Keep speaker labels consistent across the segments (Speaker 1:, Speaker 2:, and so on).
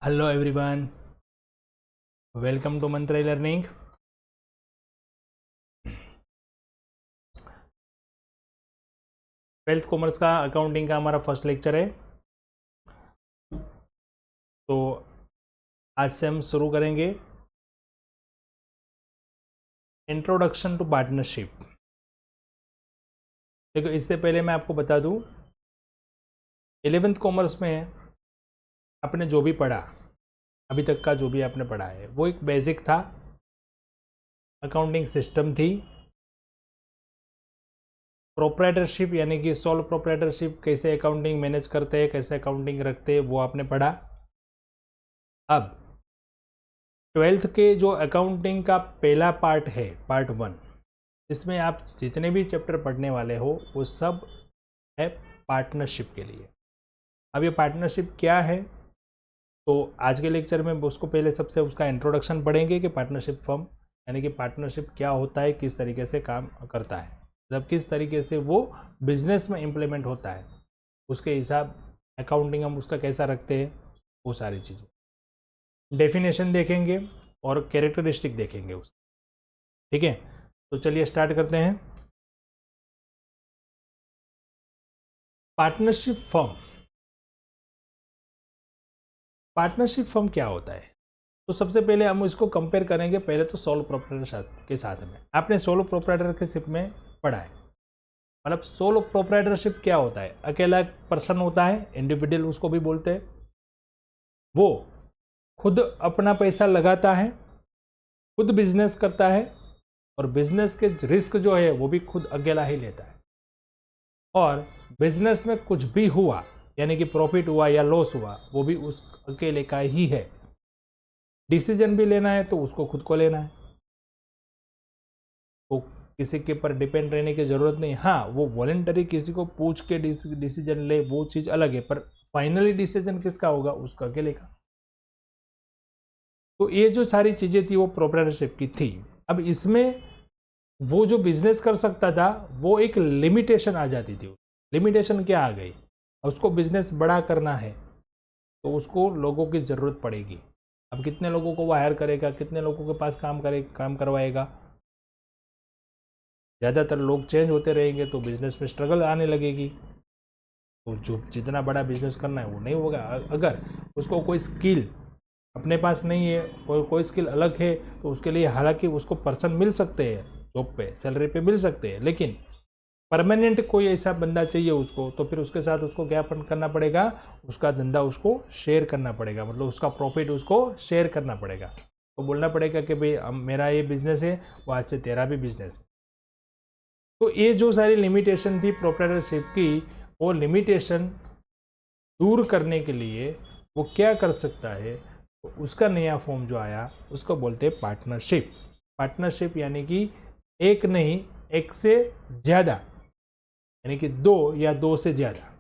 Speaker 1: Hello everyone, welcome to मंत्र learning. Twelfth commerce का accounting का हमारा फर्स्ट लेक्चर है। तो आज से हम शुरू करेंगे इंट्रोडक्शन टू पार्टनरशिप। देखो, इससे पहले मैं आपको बता दूं, 11th कॉमर्स में आपने जो भी पढ़ा, अभी तक का जो भी आपने पढ़ा है, वो एक बेसिक था, अकाउंटिंग सिस्टम थी। प्रोप्राइटरशिप यानी कि सोल प्रोप्राइटरशिप, कैसे अकाउंटिंग मैनेज करते हैं, कैसे अकाउंटिंग रखते हैं, वो आपने पढ़ा। अब 12th के जो अकाउंटिंग का पहला पार्ट है, पार्ट 1, इसमें आप जितने भी चैप्टर पढ़ने वाले हो वो सब है पार्टनरशिप के लिए। अब ये पार्टनरशिप क्या है, तो आज के लेक्चर में उसको पहले सबसे उसका इंट्रोडक्शन पढ़ेंगे कि पार्टनरशिप फर्म यानी कि पार्टनरशिप क्या होता है, किस तरीके से काम करता है, मतलब किस तरीके से वो बिजनेस में इम्प्लीमेंट होता है, उसके हिसाब अकाउंटिंग हम उसका कैसा रखते हैं, वो सारी चीज़ें डेफिनेशन देखेंगे और कैरेक्टरिस्टिक देखेंगे उस। ठीक है, तो चलिए स्टार्ट करते हैं। पार्टनरशिप फर्म, पार्टनरशिप फर्म क्या होता है? तो सबसे पहले हम इसको कंपेयर करेंगे पहले तो सोलो प्रोप्राइटरशिप के साथ में। आपने सोलो प्रोप्राइटरशिप में पढ़ा है, मतलब सोलो प्रोप्राइटरशिप क्या होता है? अकेला पर्सन होता है, इंडिविजुअल उसको भी बोलते हैं। वो खुद अपना पैसा लगाता है, खुद बिजनेस करता है और बिजनेस के रिस्क जो है वो भी खुद अकेला ही लेता है। और बिजनेस में कुछ भी हुआ, यानी कि प्रॉफिट हुआ या लॉस हुआ, वो भी उस अकेले का ही है। डिसीजन भी लेना है तो उसको खुद को लेना है, तो किसी के ऊपर डिपेंड रहने की जरूरत नहीं। हाँ, वो वॉलेंटरी किसी को पूछ के डिसीजन ले, वो चीज अलग है, पर फाइनली डिसीजन किसका होगा? उसका अकेले का। तो ये जो सारी चीजें थी वो प्रोप्राइटरशिप की थी। अब इसमें वो जो बिजनेस कर सकता था, वो एक लिमिटेशन आ जाती थी। लिमिटेशन क्या आ गई? उसको बिजनेस बड़ा करना है तो उसको लोगों की जरूरत पड़ेगी। अब कितने लोगों को वो हायर करेगा, कितने लोगों के पास काम करवाएगा? ज़्यादातर लोग चेंज होते रहेंगे तो बिजनेस में स्ट्रगल आने लगेगी। तो जो जितना बड़ा बिजनेस करना है वो नहीं होगा। अगर उसको कोई स्किल अपने पास नहीं है और कोई स्किल अलग है, तो उसके लिए हालांकि उसको पर्सन मिल सकते हैं, जॉब पे सैलरी पे मिल सकते हैं, लेकिन परमानेंट कोई ऐसा बंदा चाहिए उसको, तो फिर उसके साथ उसको क्या करना पड़ेगा? उसका धंधा उसको शेयर करना पड़ेगा, मतलब उसका प्रॉफिट उसको शेयर करना पड़ेगा। तो बोलना पड़ेगा कि भाई मेरा ये बिजनेस है, वो आज से तेरा भी बिजनेस है। तो ये जो सारी लिमिटेशन थी प्रोप्राइटरशिप की, वो लिमिटेशन दूर करने के लिए वो क्या कर सकता है? तो उसका नया फॉर्म जो आया उसको बोलते हैं पार्टनरशिप। पार्टनरशिप यानी कि एक नहीं, एक से ज़्यादा, यानी कि दो या दो से ज़्यादा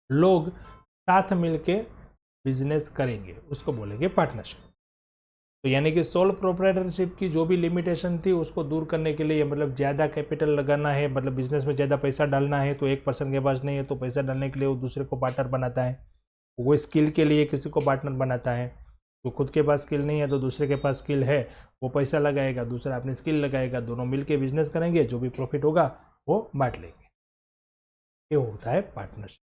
Speaker 1: लोग साथ मिलके बिजनेस करेंगे, उसको बोलेंगे पार्टनरशिप। तो यानी कि सोल प्रोप्राइटरशिप की जो भी लिमिटेशन थी उसको दूर करने के लिए, मतलब ज़्यादा कैपिटल लगाना है, मतलब बिजनेस में ज़्यादा पैसा डालना है, तो एक पर्सन के पास नहीं है तो पैसा डालने के लिए वो दूसरे को पार्टनर बनाता है। वो स्किल के लिए किसी को पार्टनर बनाता है। तो खुद के पास स्किल नहीं है तो दूसरे के पास स्किल है, वो पैसा लगाएगा, दूसरा अपनी स्किल लगाएगा, दोनों मिलके बिजनेस करेंगे, जो भी प्रॉफिट होगा वो बांट लेंगे। ये होता है पार्टनरशिप।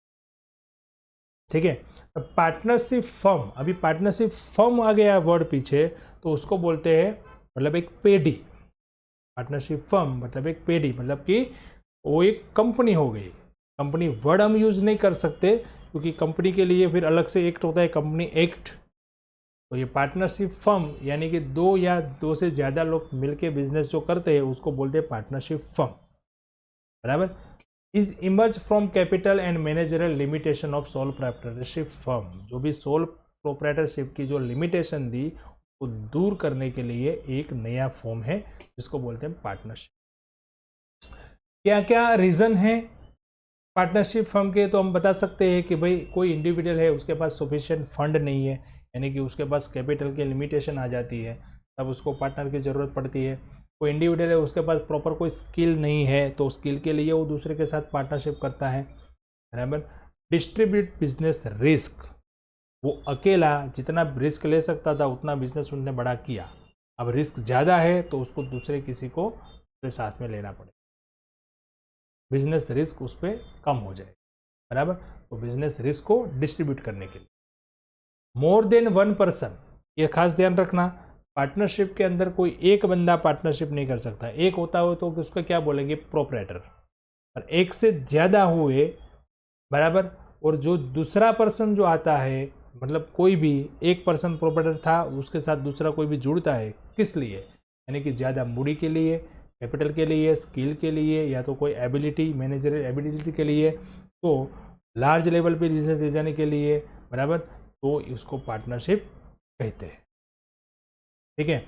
Speaker 1: ठीक है, तो पार्टनरशिप फर्म, अभी पार्टनरशिप फर्म आ गया वर्ड पीछे, तो उसको बोलते हैं मतलब एक पेडी। पार्टनरशिप फर्म मतलब एक पेडी, मतलब कि वो एक कंपनी हो गई। कंपनी वर्ड हम यूज नहीं कर सकते क्योंकि कंपनी के लिए फिर अलग से एक्ट होता है, कंपनी एक्ट। तो ये पार्टनरशिप फर्म यानी कि दो या दो से ज़्यादा लोग मिलके बिजनेस जो करते हैं उसको बोलते हैं पार्टनरशिप फर्म, बराबर। Is emerge from capital and managerial limitation of sole proprietorship firm. जो भी सोल प्रोप्राइटरशिप की जो लिमिटेशन थी वो दूर करने के लिए एक नया फॉर्म है जिसको बोलते हैं पार्टनरशिप। क्या क्या रीज़न है पार्टनरशिप फर्म के? तो हम बता सकते हैं कि भाई कोई इंडिविजुअल है, उसके पास सफिशिएंट फंड नहीं है, यानी कि उसके पास कैपिटल की लिमिटेशन आ जाती है, तब उसको पार्टनर की ज़रूरत पड़ती है। कोई इंडिविजुअल है, उसके पास प्रॉपर कोई स्किल नहीं है, तो स्किल के लिए वो दूसरे के साथ पार्टनरशिप करता है, बराबर। डिस्ट्रीब्यूट बिजनेस रिस्क, वो अकेला जितना रिस्क ले सकता था उतना बिजनेस उसने बड़ा किया। अब रिस्क ज़्यादा है तो उसको दूसरे किसी को उसके साथ में लेना पड़े, बिजनेस रिस्क उस पर कम हो जाए, बराबर। तो बिजनेस रिस्क को डिस्ट्रीब्यूट करने के लिए मोर देन वन पर्सन, ये खास ध्यान रखना, पार्टनरशिप के अंदर कोई एक बंदा पार्टनरशिप नहीं कर सकता। एक होता हो तो उसका क्या बोलेंगे, प्रोपराइटर। और एक से ज़्यादा हुए, बराबर। और जो दूसरा पर्सन जो आता है, मतलब कोई भी एक पर्सन प्रोपराइटर था, उसके साथ दूसरा कोई भी जुड़ता है, किस लिए, यानी कि ज़्यादा मूडी के लिए, कैपिटल के लिए, स्किल के लिए, या तो कोई एबिलिटी, मैनेजरियल एबिलिटी के लिए, तो लार्ज लेवल पे बिजनेस ले जाने के लिए, बराबर। तो इसको पार्टनरशिप कहते हैं, ठीक है।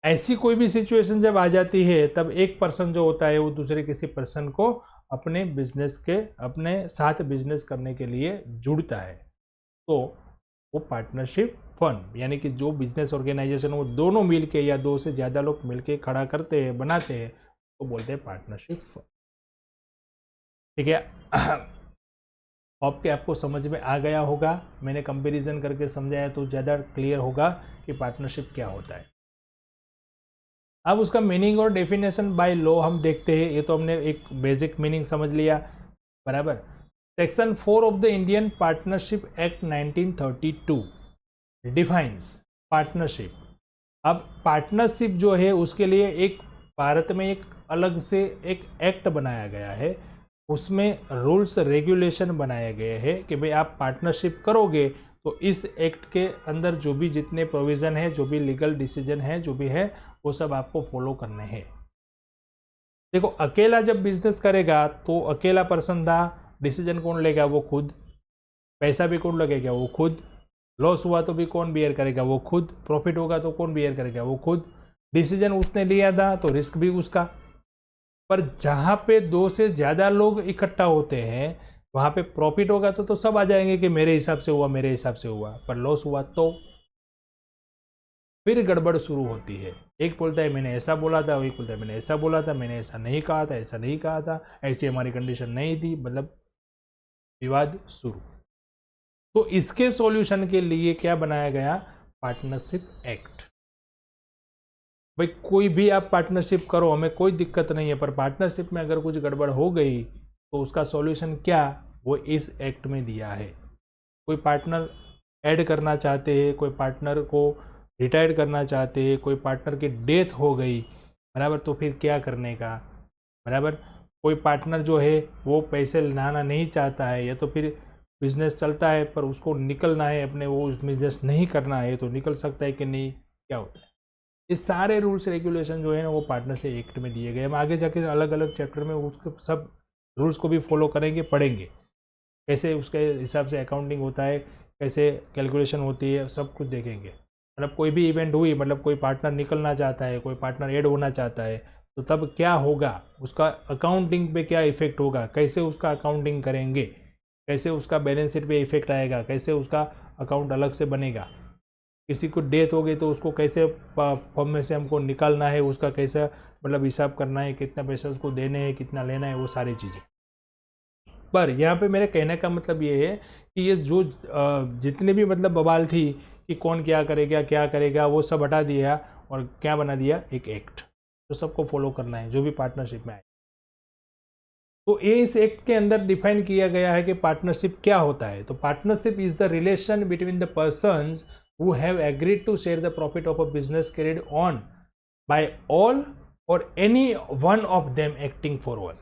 Speaker 1: ऐसी कोई भी सिचुएशन जब आ जाती है तब एक पर्सन जो होता है वो दूसरे किसी पर्सन को अपने बिजनेस के, अपने साथ बिजनेस करने के लिए जुड़ता है, तो वो पार्टनरशिप फर्म, यानी कि जो बिजनेस ऑर्गेनाइजेशन वो दोनों मिलके या दो से ज़्यादा लोग मिलके खड़ा करते हैं, बनाते हैं, तो बोलते हैं पार्टनरशिप फर्म, ठीक है। आपको समझ में आ गया होगा, मैंने कंपैरिजन करके समझाया तो ज़्यादा क्लियर होगा कि पार्टनरशिप क्या होता है। अब उसका मीनिंग और डेफिनेशन बाय लॉ हम देखते हैं। ये तो हमने एक बेसिक मीनिंग समझ लिया, बराबर। Section 4 of the Indian partnership act 1932 defines partnership. अब पार्टनरशिप जो है उसके लिए एक भारत में एक अलग से एक एक्ट बनाया गया है, उसमें रूल्स रेगुलेशन बनाए गए हैं कि भाई आप पार्टनरशिप करोगे तो इस एक्ट के अंदर जो भी जितने प्रोविज़न है, जो भी लीगल डिसीजन है, जो भी है, वो सब आपको फॉलो करने हैं। देखो, अकेला जब बिजनेस करेगा तो अकेला पर्सन था, डिसीजन कौन लेगा, वो खुद। पैसा भी कौन लगेगा, वो खुद। लॉस हुआ तो भी कौन बियर करेगा, वो खुद। प्रॉफिट होगा तो कौन बियर करेगा, वो खुद। डिसीजन उसने लिया था तो रिस्क भी उसका। पर जहाँ पे दो से ज़्यादा लोग इकट्ठा होते हैं वहाँ पे प्रॉफिट होगा तो सब आ जाएंगे कि मेरे हिसाब से हुआ, मेरे हिसाब से हुआ। पर लॉस हुआ तो फिर गड़बड़ शुरू होती है। एक बोलता है मैंने ऐसा बोला था, एक बोलता है मैंने ऐसा बोला था, मैंने ऐसा नहीं कहा था, ऐसा नहीं कहा था, ऐसी हमारी कंडीशन नहीं थी, मतलब विवाद शुरू। तो इसके सॉल्यूशन के लिए क्या बनाया गया, पार्टनरशिप एक्ट। भाई कोई भी आप पार्टनरशिप करो, हमें कोई दिक्कत नहीं है, पर पार्टनरशिप में अगर कुछ गड़बड़ हो गई तो उसका सॉल्यूशन क्या, वो इस एक्ट में दिया है। कोई पार्टनर ऐड करना चाहते हैं, कोई पार्टनर को रिटायर करना चाहते हैं, कोई पार्टनर की डेथ हो गई, बराबर, तो फिर क्या करने का, बराबर। कोई पार्टनर जो है वो पैसे लाना नहीं चाहता है, या तो फिर बिजनेस चलता है पर उसको निकलना है अपने, वो बिजनेस नहीं करना है, तो निकल सकता है कि नहीं, क्या होता है। ये सारे रूल्स रेगुलेशन जो है ना वो पार्टनरशिप एक्ट में दिए गए। हम आगे जाके अलग अलग चैप्टर में उसके सब रूल्स को भी फॉलो करेंगे, पढ़ेंगे कैसे उसके हिसाब से अकाउंटिंग होता है, कैसे कैलकुलेशन होती है, सब कुछ देखेंगे। मतलब कोई भी इवेंट हुई, मतलब कोई पार्टनर निकलना चाहता है, कोई पार्टनर ऐड होना चाहता है, तो तब क्या होगा, उसका अकाउंटिंग पे क्या इफेक्ट होगा, कैसे उसका अकाउंटिंग करेंगे, कैसे उसका बैलेंस शीट पे इफेक्ट आएगा, कैसे उसका अकाउंट अलग से बनेगा। किसी को डेथ हो गई तो उसको कैसे फॉर्म में से हमको निकालना है, उसका कैसा मतलब हिसाब करना है, कितना पैसा उसको देने हैं, कितना लेना है, वो सारी चीज़ें। पर यहाँ पे मेरे कहने का मतलब ये है कि ये जो जितने भी मतलब बवाल थी कि कौन क्या करेगा, वो सब हटा दिया और क्या बना दिया, एक एक्ट जो सबको फॉलो करना है, जो भी पार्टनरशिप में आए। तो ये इस एक्ट के अंदर डिफाइन किया गया है कि पार्टनरशिप क्या होता है। तो partnership is the relation between the persons who have agreed to share the profit of a business carried on by all or any one of them acting for all।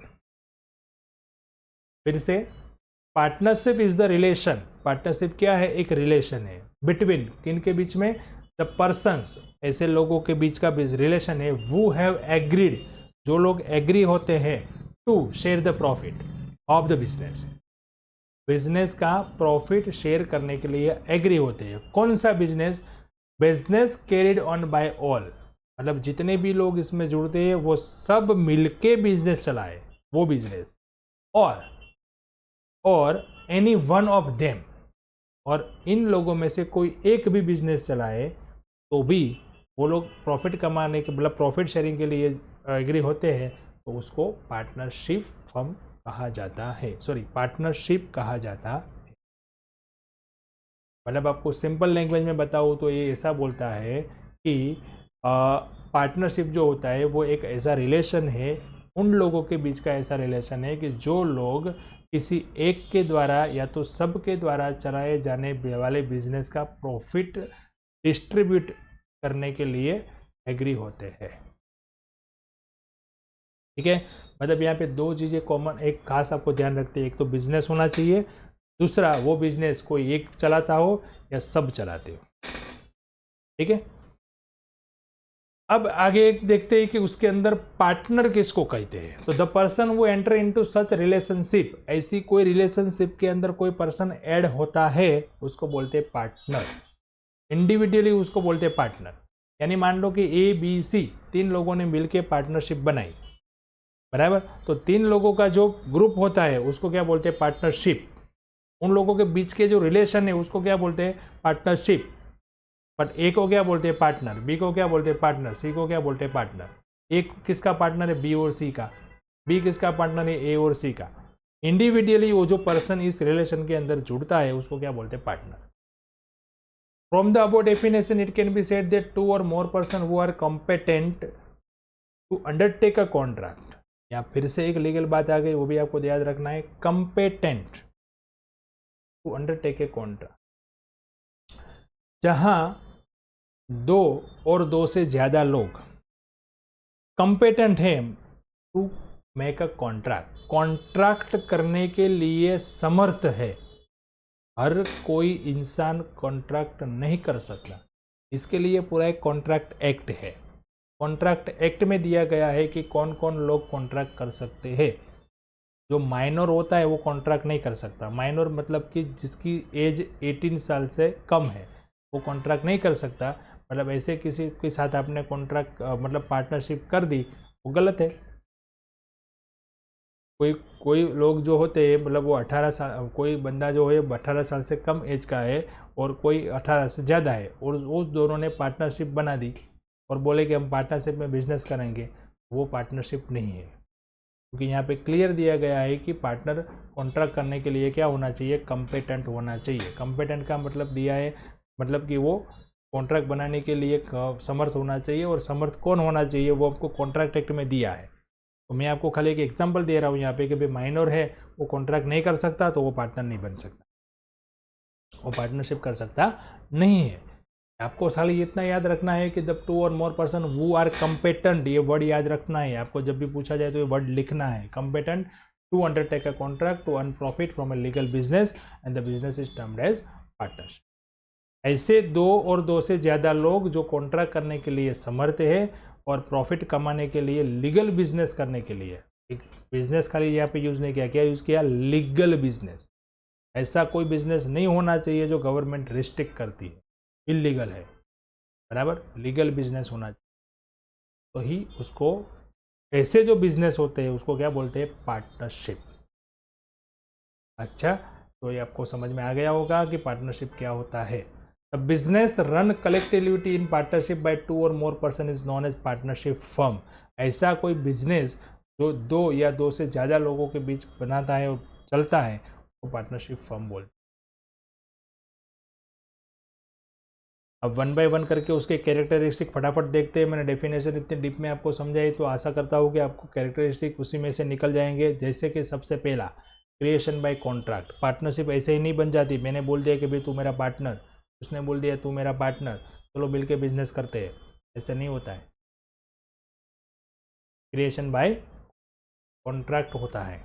Speaker 1: फिर से, partnership is the relation, partnership क्या है, एक relation है between, किन के बीच में, the persons, ऐसे लोगों के बीच का रिलेशन है, who have agreed, जो लोग एग्री होते हैं, to share the profit of the business, business का प्रॉफिट शेयर करने के लिए एग्री होते हैं। कौन सा business, business carried on by all, मतलब जितने भी लोग इसमें जुड़ते हैं वो सब मिलके बिजनेस चलाए, वो बिजनेस, और एनी वन ऑफ देम, और इन लोगों में से कोई एक भी बिजनेस चलाए तो भी वो लोग प्रॉफिट कमाने के, मतलब प्रॉफिट शेयरिंग के लिए एग्री होते हैं, तो उसको पार्टनरशिप फर्म कहा जाता है, सॉरी पार्टनरशिप कहा जाता है। मतलब आपको सिंपल लैंग्वेज में बताऊँ तो ये ऐसा बोलता है कि पार्टनरशिप जो होता है वो एक ऐसा रिलेशन है, उन लोगों के बीच का ऐसा रिलेशन है कि जो लोग किसी एक के द्वारा या तो सब के द्वारा चलाए जाने वाले बिजनेस का प्रॉफिट डिस्ट्रीब्यूट करने के लिए एग्री होते हैं। ठीक है, मतलब यहाँ पे दो चीज़ें कॉमन, एक खास आपको ध्यान रखते हैं, एक तो बिजनेस होना चाहिए, दूसरा वो बिजनेस कोई एक चलाता हो या सब चलाते हो। ठीक है, अब आगे एक देखते हैं कि उसके अंदर पार्टनर किसको कहते हैं। तो द पर्सन वो एंटर इनटू सच रिलेशनशिप, ऐसी कोई रिलेशनशिप के अंदर कोई पर्सन ऐड होता है उसको बोलते हैं पार्टनर। इंडिविजुअली उसको बोलते हैं पार्टनर। यानी मान लो कि ABC 3 लोगों ने मिलकर पार्टनरशिप बनाई, बराबर, तो 3 लोगों का जो ग्रुप होता है उसको क्या बोलते हैं, पार्टनरशिप। उन लोगों के बीच के जो रिलेशन है उसको क्या बोलते हैं, पार्टनरशिप। बट ए को क्या बोलते हैं, पार्टनर, बी को क्या बोलते हैं, पार्टनर, सी को क्या बोलते हैं, पार्टनर। एक किसका पार्टनर है, बी और सी का, बी किसका पार्टनर है, ए और सी का। इंडिविजुअली वो जो पर्सन इस रिलेशन के अंदर जुड़ता है उसको क्या बोलते हैं, partner. From the above definition it can be said that 2 or more person who are competent to undertake a contract. या फिर से एक लीगल बात आ गई, वो भी आपको याद रखना है, competent to undertake a contract. जहां 2 और 2 से ज्यादा लोग कंपेटेंट हैं to make a contract, contract करने के लिए समर्थ है। हर कोई इंसान कॉन्ट्रैक्ट नहीं कर सकता, इसके लिए पूरा एक कॉन्ट्रैक्ट एक्ट है। कॉन्ट्रैक्ट एक्ट में दिया गया है कि कौन कौन लोग कॉन्ट्रैक्ट कर सकते हैं। जो माइनर होता है वो कॉन्ट्रैक्ट नहीं कर सकता। माइनर मतलब कि जिसकी एज 18 साल से कम है वो कॉन्ट्रैक्ट नहीं कर सकता। मतलब ऐसे किसी के साथ आपने कॉन्ट्रैक्ट मतलब पार्टनरशिप कर दी, वो गलत है। कोई लोग जो होते हैं, मतलब वो 18 साल, कोई बंदा जो है 18 साल से कम एज का है और कोई 18 से ज़्यादा है, और उस दोनों ने पार्टनरशिप बना दी और बोले कि हम पार्टनरशिप में बिजनेस करेंगे, वो पार्टनरशिप नहीं है। क्योंकि यहाँ पे क्लियर दिया गया है कि पार्टनर कॉन्ट्रैक्ट करने के लिए क्या होना चाहिए, कॉम्पिटेंट होना चाहिए। कॉम्पिटेंट का मतलब दिया है, मतलब कि वो कॉन्ट्रैक्ट बनाने के लिए समर्थ होना चाहिए, और समर्थ कौन होना चाहिए वो आपको कॉन्ट्रैक्ट एक्ट में दिया है। तो मैं आपको खाली एक एग्जांपल दे रहा हूँ यहाँ पे कि भाई माइनर है, वो कॉन्ट्रैक्ट नहीं कर सकता, तो वो पार्टनर नहीं बन सकता, वो पार्टनरशिप कर सकता नहीं है। आपको खाली इतना याद रखना है कि जब 2 और मोर पर्सन वो आर कम्पेटेंट, ये वर्ड याद रखना है आपको। जब भी पूछा जाए तो ये वर्ड लिखना है, competent to undertake a contract to earn profit from a legal business and the business is termed as partnership. ऐसे 2 और 2 से ज़्यादा लोग जो कॉन्ट्रैक्ट करने के लिए समर्थ है और प्रॉफिट कमाने के लिए, लीगल बिजनेस करने के लिए, एक बिजनेस खाली यहाँ पे यूज़ नहीं किया, क्या यूज़ किया, लीगल बिजनेस। ऐसा कोई बिजनेस नहीं होना चाहिए जो गवर्नमेंट रिस्ट्रिक्ट करती है, इलीगल है, बराबर, लीगल बिजनेस होना चाहिए। तो ही उसको, ऐसे जो बिजनेस होते हैं उसको क्या बोलते हैं, पार्टनरशिप। अच्छा, तो ये आपको समझ में आ गया होगा कि पार्टनरशिप क्या होता है। The business run collectivity in partnership by 2 or more person is known as partnership firm. ऐसा कोई बिजनेस जो 2 या 2 से ज़्यादा लोगों के बीच बनाता है और चलता है, वो पार्टनरशिप फर्म बोलते हैं। अब 1 बाय 1 करके उसके कैरेक्टरिस्टिक फटाफट देखते हैं। मैंने डेफिनेशन इतने डीप में आपको समझाई, तो आशा करता हूँ कि आपको कैरेक्टरिस्टिक उसी में से निकल जाएंगे। जैसे कि सबसे पहला, क्रिएशन बाय कॉन्ट्रैक्ट। पार्टनरशिप ऐसे ही नहीं बन जाती, मैंने बोल दिया कि भाई तू मेरा पार्टनर, उसने बोल दिया तू मेरा पार्टनर, चलो मिल के बिजनेस करते हैं, ऐसे नहीं होता है। क्रिएशन बाय कॉन्ट्रैक्ट होता है,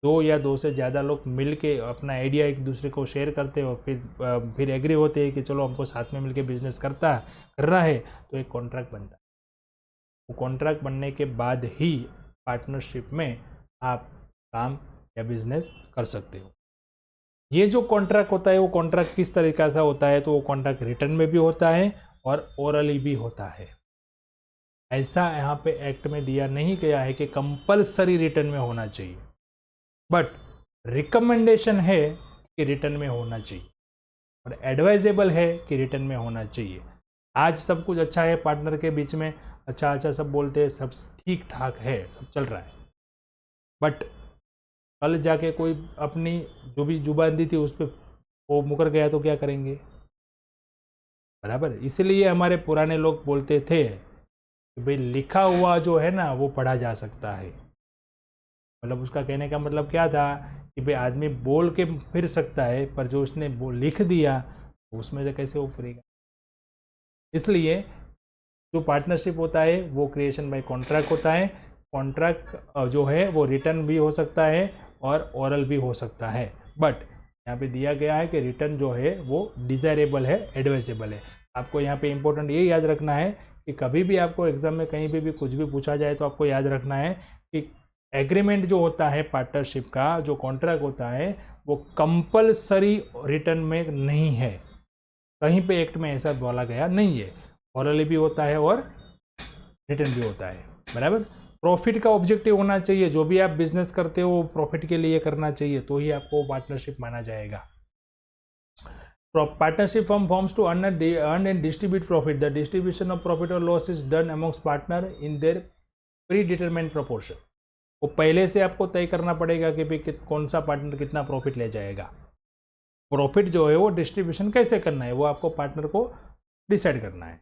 Speaker 1: 2 या 2 से ज़्यादा लोग मिल के अपना आइडिया एक दूसरे को शेयर करते हो, फिर एग्री होते हैं कि चलो हमको साथ में मिलके बिजनेस करना है, तो एक कॉन्ट्रैक्ट बनता है। वो कॉन्ट्रैक्ट बनने के बाद ही पार्टनरशिप में आप काम या बिजनेस कर सकते हो। ये जो कॉन्ट्रैक्ट होता है वो कॉन्ट्रैक्ट किस तरीका से होता है, तो वो कॉन्ट्रैक्ट रिटर्न में भी होता है और ओरली भी होता है। ऐसा यहाँ पे एक्ट में दिया नहीं गया है कि कंपलसरी रिटर्न में होना चाहिए, बट रिकमेंडेशन है कि रिटर्न में होना चाहिए और एडवाइजेबल है कि रिटर्न में होना चाहिए। आज सब कुछ अच्छा है, पार्टनर के बीच में अच्छा सब बोलते हैं, सब ठीक ठाक है, सब चल रहा है, बट कल जाके कोई अपनी जो भी जुबान दी थी उस पर वो मुकर गया तो क्या करेंगे। बराबर। इसलिए हमारे पुराने लोग बोलते थे कि भाई लिखा हुआ जो है ना वो पढ़ा जा सकता है। मतलब उसका कहने का मतलब क्या था कि भाई आदमी बोल के फिर सकता है, पर जो उसने लिख दिया उसमें से कैसे वो फिरेगा। इसलिए जो पार्टनरशिप होता है वो क्रिएशन बाय कॉन्ट्रैक्ट होता है। कॉन्ट्रैक्ट जो है वो रिटर्न भी हो सकता है और ओरल भी हो सकता है, बट यहाँ पे दिया गया है कि रिटर्न जो है वो डिज़ायरेबल है, एडवाइजेबल है। आपको यहाँ पे इंपॉर्टेंट ये याद रखना है कि कभी भी आपको एग्जाम में कहीं पे भी कुछ भी पूछा जाए तो आपको याद रखना है कि एग्रीमेंट जो होता है पार्टनरशिप का, जो कॉन्ट्रैक्ट होता है, वो कंपलसरी रिटर्न में नहीं है। कहीं पे एक्ट में ऐसा बोला गया नहीं है। ओरली भी होता है और रिटर्न भी होता है, बराबर। प्रॉफिट का ऑब्जेक्टिव होना चाहिए। जो भी आप बिजनेस करते हो वो प्रॉफिट के लिए करना चाहिए, तो ही आपको पार्टनरशिप माना जाएगा। Partnership firm forms to earn and distribute profit. The distribution of profit और loss is done amongst partner in their predetermined proportion. वो पहले से आपको तय करना पड़ेगा कि भाई कौन सा पार्टनर कितना प्रॉफिट ले जाएगा। प्रॉफिट जो है वो डिस्ट्रीब्यूशन कैसे करना है वो आपको पार्टनर को डिसाइड करना है।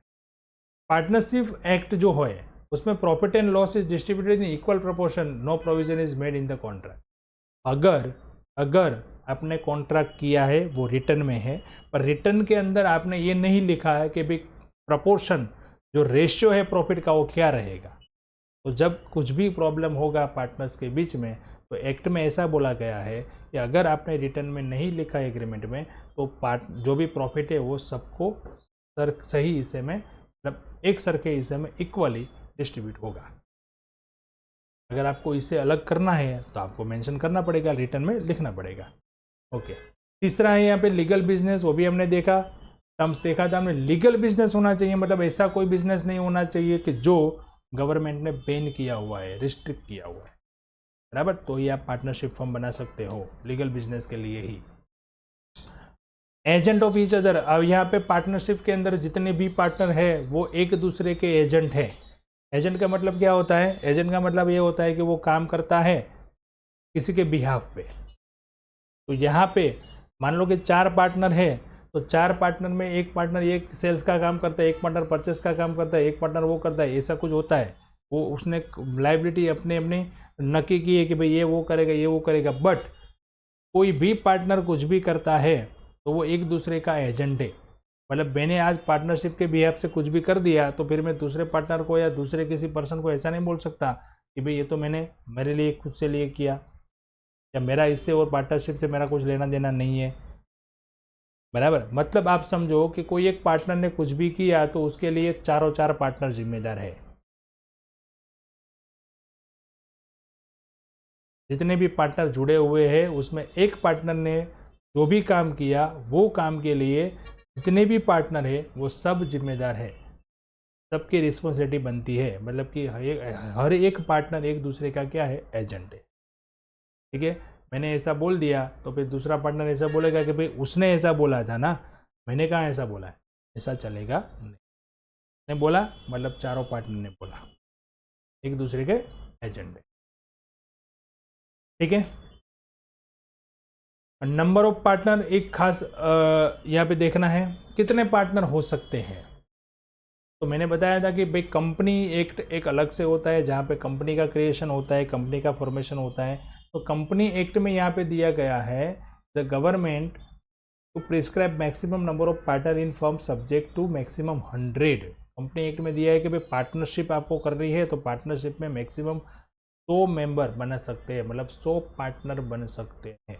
Speaker 1: पार्टनरशिप एक्ट जो है उसमें profit and loss is distributed in equal proportion, no provision is made in the contract. अगर आपने कॉन्ट्रैक्ट किया है वो रिटर्न में है, पर रिटर्न के अंदर आपने ये नहीं लिखा है कि भाई प्रपोर्शन जो रेशियो है प्रॉफिट का वो क्या रहेगा, तो जब कुछ भी प्रॉब्लम होगा पार्टनर्स के बीच में, तो एक्ट में ऐसा बोला गया है कि अगर आपने रिटर्न में नहीं लिखा है एग्रीमेंट में, तो जो भी प्रॉफिट है वो सबको सही हिस्से में, मतलब एक सर के हिस्से में इक्वली डिस्ट्रीब्यूट होगा। अगर आपको इसे अलग करना है तो आपको मेंशन करना पड़ेगा, रिटर्न में लिखना पड़ेगा। ओके। तीसरा है यहाँ पे लीगल बिजनेस। वो भी हमने देखा, टर्म्स देखा था हमने। लीगल बिजनेस होना चाहिए, मतलब ऐसा कोई बिजनेस नहीं होना चाहिए कि जो गवर्नमेंट ने बैन किया हुआ है, रिस्ट्रिक्ट किया हुआ है, बराबर। तो ही आप पार्टनरशिप फर्म बना सकते हो लीगल बिजनेस के लिए ही। Agent of each other. अब यहाँ पे पार्टनरशिप के अंदर जितने भी पार्टनर है वो एक दूसरे के एजेंट है। एजेंट का मतलब क्या होता है? एजेंट का मतलब ये होता है कि वो काम करता है किसी के बिहाफ पे। तो यहाँ पे मान लो कि 4 पार्टनर है, तो 4 पार्टनर में एक पार्टनर ये सेल्स का काम करता है, एक पार्टनर परचेस का काम करता है, एक पार्टनर वो करता है, ऐसा कुछ होता है। वो उसने लायबिलिटी अपने अपने नक्की की है कि भाई ये वो करेगा, ये वो करेगा। बट कोई भी पार्टनर कुछ भी करता है तो वो एक दूसरे का एजेंट है। मतलब मैंने आज पार्टनरशिप के बिहाफ से कुछ भी कर दिया तो फिर मैं दूसरे पार्टनर को या दूसरे किसी पर्सन को ऐसा नहीं बोल सकता कि भाई ये तो मैंने मेरे लिए खुद से लिए किया, या मेरा इससे और पार्टनरशिप से मेरा कुछ लेना देना नहीं है, बराबर। मतलब आप समझो कि कोई एक पार्टनर ने कुछ भी किया तो उसके लिए चारों 4 पार्टनर जिम्मेदार है। जितने भी पार्टनर जुड़े हुए हैं उसमें एक पार्टनर ने जो भी काम किया वो काम के लिए जितने भी पार्टनर है वो सब जिम्मेदार है, सबकी रिस्पॉन्सिबिलिटी बनती है। मतलब कि हर एक पार्टनर एक दूसरे का क्या है? एजेंट है। ठीक है, मैंने ऐसा बोल दिया तो फिर दूसरा पार्टनर ऐसा बोलेगा कि भाई उसने ऐसा बोला था ना, मैंने कहाँ ऐसा बोला है, ऐसा चलेगा नहीं। ने बोला मतलब चारों पार्टनर ने बोला, एक दूसरे के एजेंट है। ठीक है। नंबर ऑफ पार्टनर एक खास यहाँ पे देखना है कितने पार्टनर हो सकते हैं। तो मैंने बताया था कि भाई कंपनी एक्ट एक अलग से होता है जहाँ पे कंपनी का क्रिएशन होता है, कंपनी का फॉर्मेशन होता है। तो कंपनी एक्ट में यहाँ पे दिया गया है the government to prescribe maximum number of partner in firm subject to maximum 100। Company act में दिया है कि भाई पार्टनरशिप आपको कर रही है तो पार्टनरशिप में मैक्सिमम 100 मेंबर बना सकते हैं, मतलब 100 पार्टनर बन सकते हैं।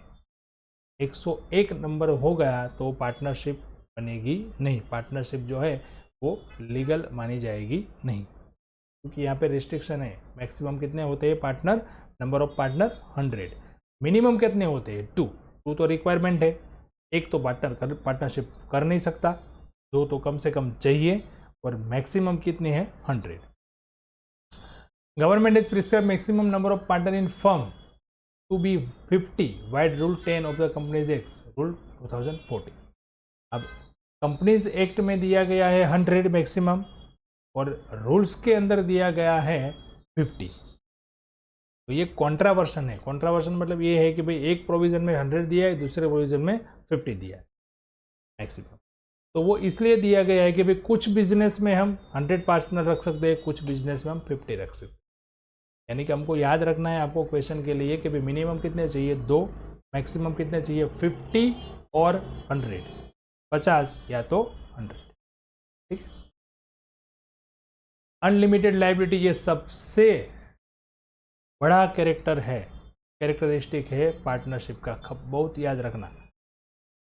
Speaker 1: 101 नंबर हो गया तो पार्टनरशिप बनेगी नहीं, पार्टनरशिप जो है वो लीगल मानी जाएगी नहीं, क्योंकि यहाँ पे रिस्ट्रिक्शन है। मैक्सिमम कितने होते हैं partner? Number of partner 100। Minimum कितने होते हैं? 2 तो रिक्वायरमेंट है। एक तो पार्टनरशिप कर नहीं सकता, 2 तो कम से कम चाहिए, और मैक्सिमम कितने हैं? 100। Government is prescribe maximum number of partner in firm to be 50 wide rule 10 of the companies act rule 2014। अब कंपनीज एक्ट में दिया गया है 100 मैक्सिमम, और रूल्स के अंदर दिया गया है 50। तो ये कॉन्ट्रावर्सन है। कॉन्ट्रावर्सन मतलब ये है कि भाई एक प्रोविजन में 100 दिया है, दूसरे प्रोविजन में 50 दिया है मैक्सिमम। तो वो इसलिए दिया गया है कि भाई कुछ बिजनेस में हम 100 पार्टनर रख सकते हैं, कुछ बिजनेस में हम 50 रख सकते हैं। यानी कि हमको याद रखना है आपको क्वेश्चन के लिए कि भाई मिनिमम कितने चाहिए 2, मैक्सिमम कितने चाहिए 50 और 100, 50 या तो 100। ठीक। अनलिमिटेड लायबिलिटी ये सबसे बड़ा कैरेक्टरिस्टिक है पार्टनरशिप का, बहुत याद रखना।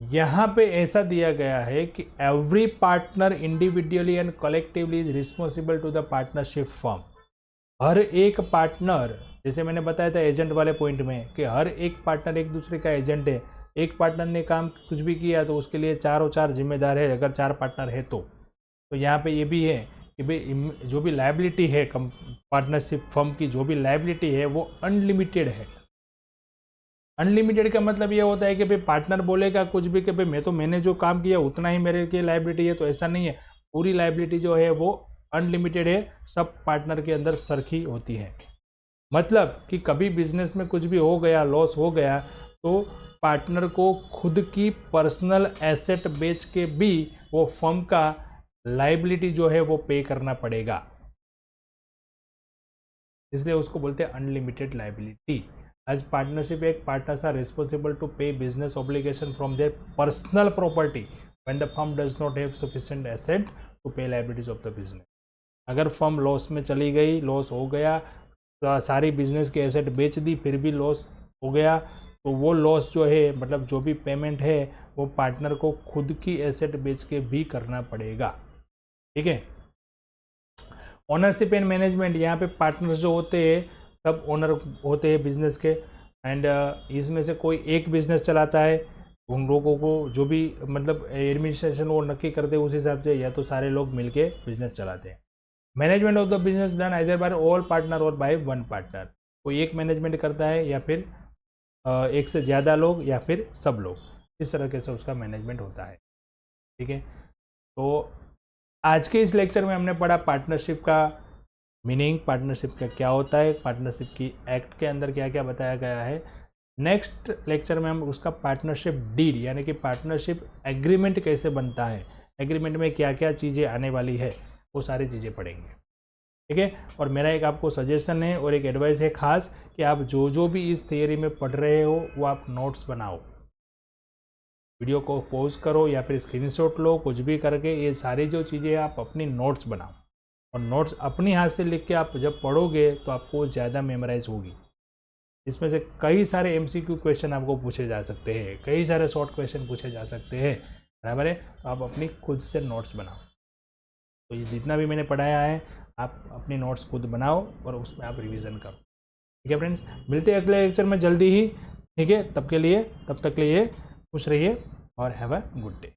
Speaker 1: यहाँ पे ऐसा दिया गया है कि every partner individually and collectively is responsible to the partnership firm. हर एक पार्टनर, जैसे मैंने बताया था एजेंट वाले पॉइंट में कि हर एक पार्टनर एक दूसरे का एजेंट है। एक पार्टनर ने काम कुछ भी किया तो उसके लिए चारों चार जिम्मेदार है, अगर 4 पार्टनर है तो यहाँ पे ये भी है कि भाई जो भी लायबिलिटी है पार्टनरशिप फर्म की, जो भी लायबिलिटी है वो अनलिमिटेड है। अनलिमिटेड का मतलब ये होता है कि भाई पार्टनर बोलेगा कुछ भी कि भाई मैंने जो काम किया उतना ही मेरे की लायबिलिटी है, तो ऐसा नहीं है। पूरी लायबिलिटी जो है वो अनलिमिटेड है, सब पार्टनर के अंदर सरखी होती है। मतलब कि कभी बिजनेस में कुछ भी हो गया, लॉस हो गया, तो पार्टनर को खुद की पर्सनल एसेट बेच के भी वो फर्म का लायबिलिटी जो है वो पे करना पड़ेगा, इसलिए उसको बोलते हैं अनलिमिटेड लायबिलिटी। As partnership, एक partners are responsible to pay business obligation from their personal property when the firm does not have sufficient asset to pay liabilities of the business। अगर फर्म लॉस में चली गई, loss हो गया, तो सारी business के एसेट बेच दी फिर भी लॉस हो गया, तो वो लॉस जो है मतलब जो भी पेमेंट है वो पार्टनर को खुद की एसेट बेच के भी करना पड़ेगा। ठीक है। ओनरशिप एंड मैनेजमेंट, यहाँ पे पार्टनर्स जो होते हैं सब ओनर होते हैं बिजनेस के, एंड इसमें से कोई एक बिजनेस चलाता है, उन लोगों को जो भी मतलब एडमिनिस्ट्रेशन वो नक्की करते हैं उस हिसाब से, या तो सारे लोग मिलके बिजनेस चलाते हैं। Management of the business done either bye all partner और बाय वन पार्टनर, कोई एक मैनेजमेंट करता है या फिर एक से ज़्यादा लोग या फिर सब लोग, इस तरह से उसका मैनेजमेंट होता है। ठीक है। तो आज के इस लेक्चर में हमने पढ़ा पार्टनरशिप का मीनिंग, पार्टनरशिप का क्या होता है, पार्टनरशिप की एक्ट के अंदर क्या क्या बताया गया है। नेक्स्ट लेक्चर में हम उसका पार्टनरशिप डीड यानी कि पार्टनरशिप एग्रीमेंट कैसे बनता है, एग्रीमेंट में क्या क्या चीज़ें आने वाली है, वो सारी चीज़ें पढ़ेंगे। ठीक है। और मेरा एक आपको सजेशन है और एक एडवाइस है खास कि आप जो भी इस थियरी में पढ़ रहे हो वो आप नोट्स बनाओ, वीडियो को पॉज करो या फिर स्क्रीनशॉट लो, कुछ भी करके ये सारी जो चीज़ें आप अपनी नोट्स बनाओ, और नोट्स अपनी हाथ से लिख के आप जब पढ़ोगे तो आपको ज़्यादा मेमोराइज होगी। इसमें से कई सारे एमसीक्यू क्वेश्चन आपको पूछे जा सकते हैं, कई सारे शॉर्ट क्वेश्चन पूछे जा सकते हैं, बराबर है। तो आप अपनी खुद से नोट्स बनाओ। तो ये जितना भी मैंने पढ़ाया है आप अपनी नोट्स खुद बनाओ और उसमें आप रिवीजन करो। ठीक है फ्रेंड्स, मिलते हैं अगले लेक्चर में जल्दी ही। ठीक है, तब तक के लिए खुश रहिए और हैव अ गुड डे।